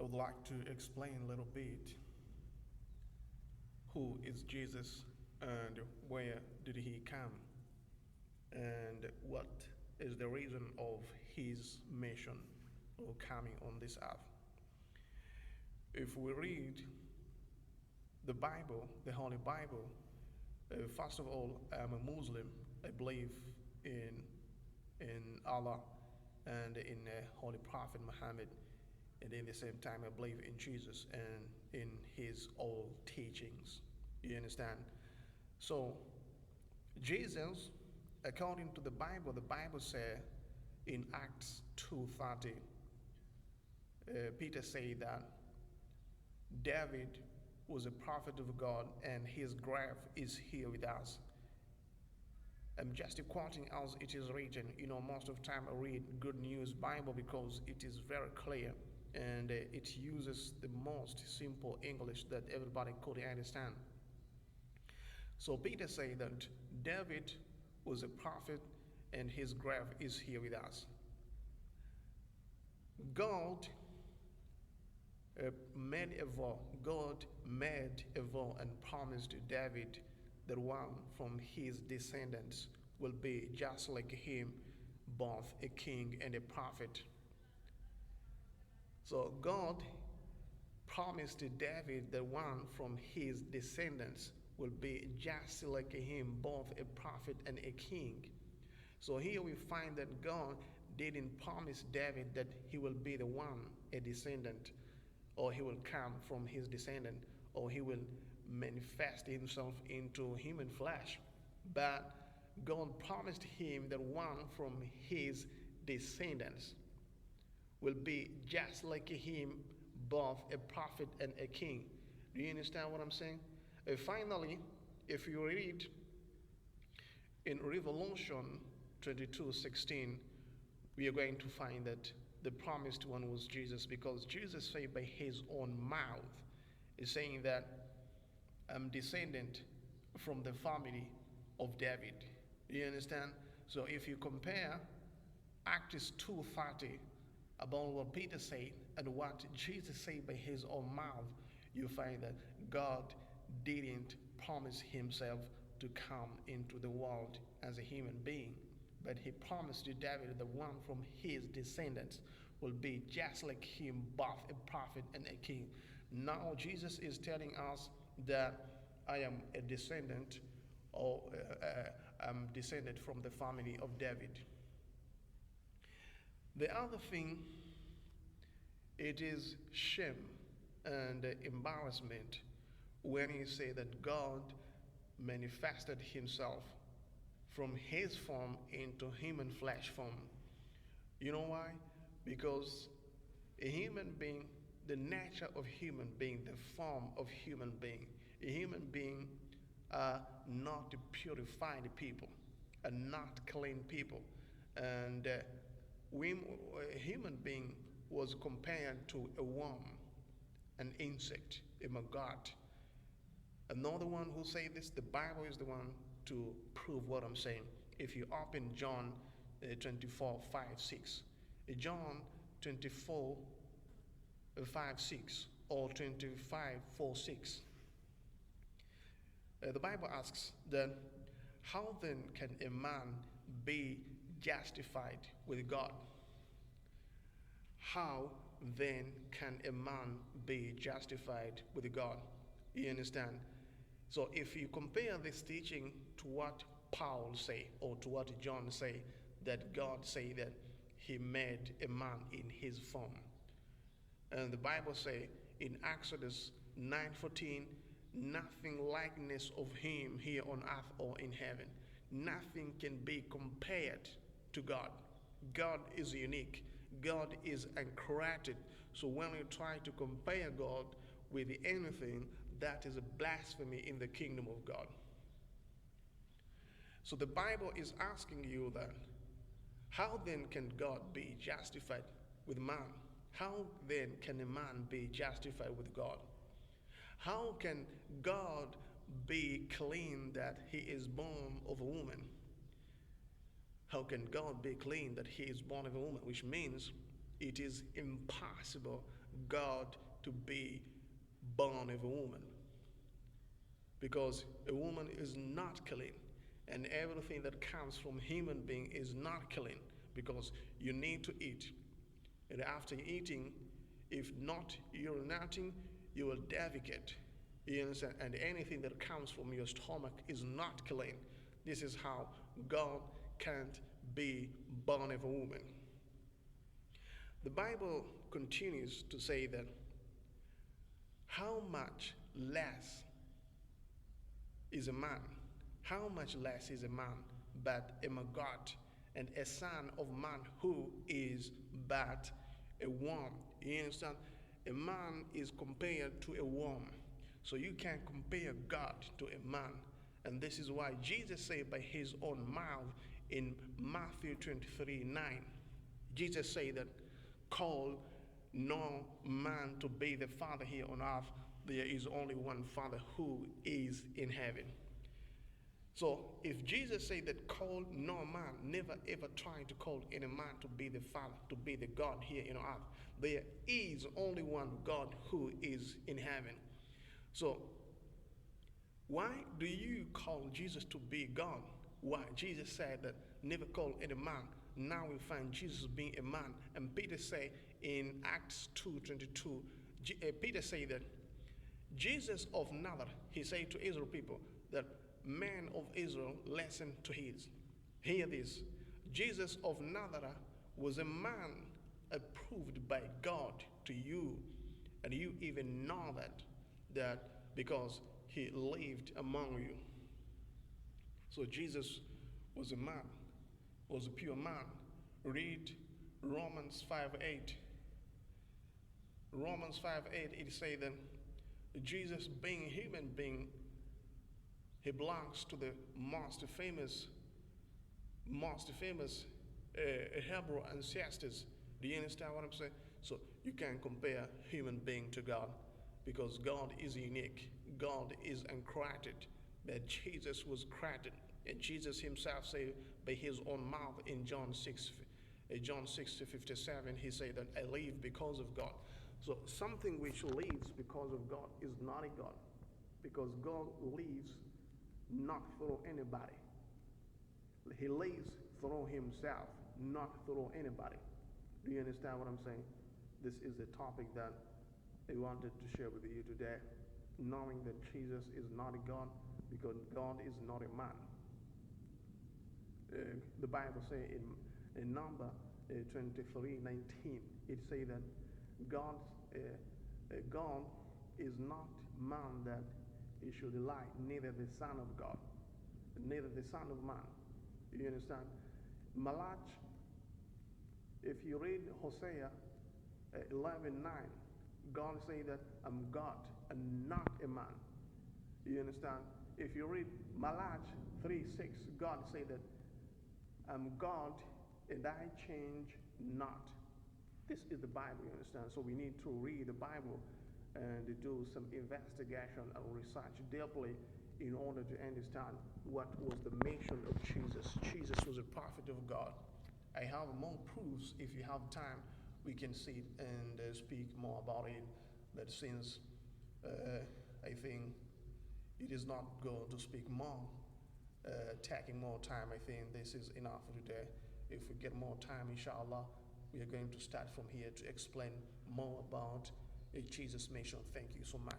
I would like to explain a little bit who is Jesus and where did he come and what is the reason of his mission or coming on this earth. If we read the Bible, the Holy Bible, first of all, I'm a Muslim. I believe in Allah and in Holy Prophet Muhammad, and in the same time, I believe in Jesus and in His all teachings. You understand? So, Jesus, according to the Bible says in Acts 2:30, Peter said that David was a prophet of God and his grave is here with us. I'm just quoting as it is written. Most of the time I read Good News Bible because it is very clear and it uses the most simple English that everybody could understand. So Peter said that David was a prophet and his grave is here with us. God made a vow. God made a vow and promised to David that one from his descendants will be just like him, both a king and a prophet. So God promised to David that one from his descendants will be just like him, both a prophet and a king. So here we find that God didn't promise David that he will be the one, a descendant, or he will come from his descendant, or he will manifest himself into human flesh. But God promised him that one from his descendants will be just like him, both a prophet and a king. Do you understand what I'm saying? Finally, if you read in Revelation 22:16, we are going to find that the promised one was Jesus, because Jesus said by his own mouth, is saying that I'm descendant from the family of David. Do you understand? So if you compare Acts 2:30 about what Peter said and what Jesus said by his own mouth, you find that God didn't promise himself to come into the world as a human being, but he promised to David that one from his descendants will be just like him, both a prophet and a king. Now Jesus is telling us that I am a descendant, or I'm descended from the family of David. The other thing, it is shame and embarrassment when he said that God manifested himself from his form into human flesh form. You know why? Because a human being, the nature of human being, the form of human being, a human being are not purified people, are not clean people. And a human being was compared to a worm, an insect, a maggot. Another one who say this, the Bible is the one to prove what I'm saying. If you open John 24:5-6, John 24:5-6, or 25:4-6, the Bible asks that how then can a man be justified with God? How then can a man be justified with God? You understand? So if you compare this teaching to what Paul say, or to what John say, that God say that he made a man in his form. And the Bible say in Exodus 9:14, nothing likeness of him here on earth or in heaven. Nothing can be compared to God. God is unique. God is uncreated. So when you try to compare God with anything, that is a blasphemy in the kingdom of God. So the Bible is asking you that, how then can God be justified with man? How then can a man be justified with God? How can God be clean that he is born of a woman? How can God be clean that he is born of a woman? Which means it is impossible God to be born of a woman, because a woman is not clean, and everything that comes from human being is not clean, because you need to eat, and after eating, if not urinating, you will defecate. You understand? And anything that comes from your stomach is not clean. This is how God can't be born of a woman. The Bible continues to say that how much less is a man? How much less is a man but a maggot, and a son of man who is but a worm? You understand? A man is compared to a worm. So you can't compare God to a man. And this is why Jesus said by his own mouth in Matthew 23:9, Jesus said that, call no man to be the Father here on earth. There is only one Father who is in heaven. So if Jesus said that, call no man, never ever trying to call any man to be the Father, to be the God here in earth. There is only one God who is in heaven. So why do you call Jesus to be God? Why? Jesus said that never call any man. Now we find Jesus being a man. And Peter said in Acts 2:22, Peter said that Jesus of Nazareth, he said to Israel people that men of Israel, listen to his. Hear this. Jesus of Nazareth was a man approved by God to you, and you even know that because he lived among you. So Jesus was a man, was a pure man. Read Romans 5:8. Romans 5:8, it says that Jesus, being a human being, he belongs to the most famous Hebrew ancestors. Do you understand what I'm saying? So you can't compare human being to God, because God is unique. God is uncreated. But Jesus was created. And Jesus himself said by his own mouth in John 6:57, he said that I live because of God. So something which lives because of God is not a God, because God lives not through anybody. He lives through himself, not through anybody. Do you understand what I'm saying? This is the topic that I wanted to share with you today, knowing that Jesus is not a God, because God is not a man. The Bible says in number 23:19, it says that God is not man that he should lie, neither the Son of God, neither the Son of Man. You understand? Malach, if you read Hosea 11:9, God say that I'm God and not a man. You understand? If you read Malach 3:6, God say that I'm God and I change not. This is the Bible, you understand? So we need to read the Bible and do some investigation and research deeply in order to understand what was the mission of Jesus. Jesus was a prophet of God. I have more proofs. If you have time, we can sit and speak more about it. But since I think it is not good to speak more, taking more time, I think this is enough for today. If we get more time, inshallah, we are going to start from here to explain more about Jesus' mission. Thank you so much.